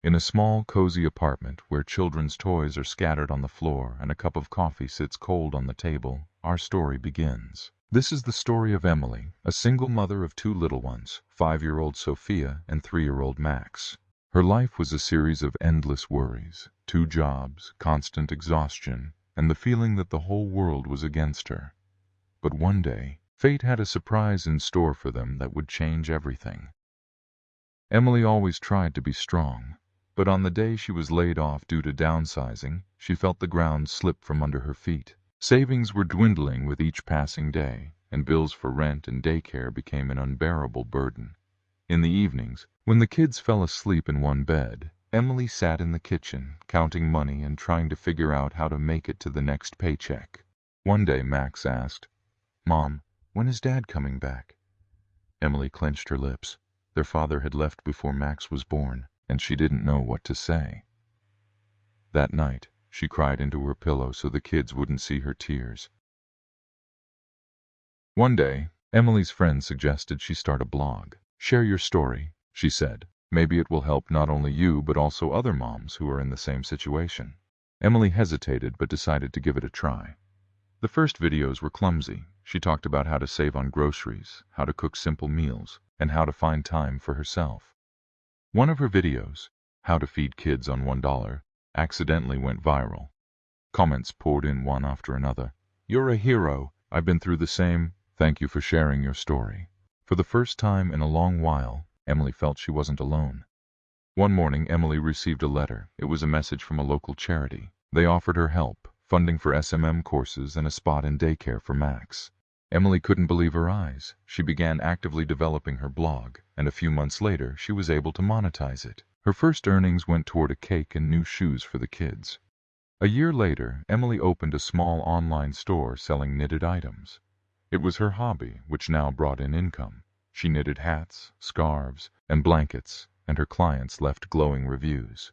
In a small, cozy apartment where children's toys are scattered on the floor and a cup of coffee sits cold on the table, our story begins. This is the story of Emily, a single mother of two little ones, 5-year-old Sophia and 3-year-old Max. Her life was a series of endless worries, 2 jobs, constant exhaustion, and the feeling that the whole world was against her. But one day, fate had a surprise in store for them that would change everything. Emily always tried to be strong, but on the day she was laid off due to downsizing, she felt the ground slip from under her feet. Savings were dwindling with each passing day, and bills for rent and daycare became an unbearable burden. In the evenings, when the kids fell asleep in one bed, Emily sat in the kitchen, counting money and trying to figure out how to make it to the next paycheck. One day Max asked, "Mom, when is Dad coming back?" Emily clenched her lips. Their father had left before Max was born, and she didn't know what to say. That night, she cried into her pillow so the kids wouldn't see her tears. One day, Emily's friend suggested she start a blog. "Share your story," she said. "Maybe it will help not only you but also other moms who are in the same situation." Emily hesitated but decided to give it a try. The first videos were clumsy. She talked about how to save on groceries, how to cook simple meals, and how to find time for herself. One of her videos, "How to Feed Kids on $1, accidentally went viral. Comments poured in one after another. "You're a hero. I've been through the same. Thank you for sharing your story." For the first time in a long while, Emily felt she wasn't alone. One morning, Emily received a letter. It was a message from a local charity. They offered her help, funding for SMM courses and a spot in daycare for Max. Emily couldn't believe her eyes. She began actively developing her blog, and a few months later, she was able to monetize it. Her first earnings went toward a cake and new shoes for the kids. A year later, Emily opened a small online store selling knitted items. It was her hobby, which now brought in income. She knitted hats, scarves, and blankets, and her clients left glowing reviews.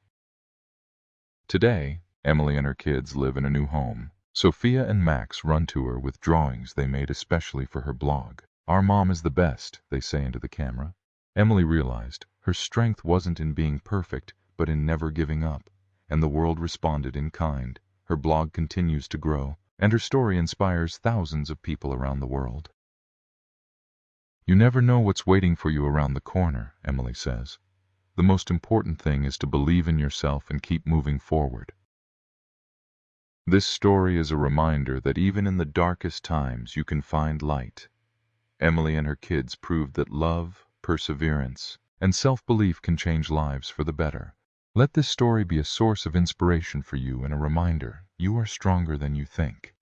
Today, Emily and her kids live in a new home. Sophia and Max run to her with drawings they made especially for her blog. "Our mom is the best," they say into the camera. Emily realized her strength wasn't in being perfect, but in never giving up, and the world responded in kind. Her blog continues to grow, and her story inspires thousands of people around the world. "You never know what's waiting for you around the corner," Emily says. "The most important thing is to believe in yourself and keep moving forward." This story is a reminder that even in the darkest times you can find light. Emily and her kids proved that love, perseverance, and self-belief can change lives for the better. Let this story be a source of inspiration for you and a reminder you are stronger than you think.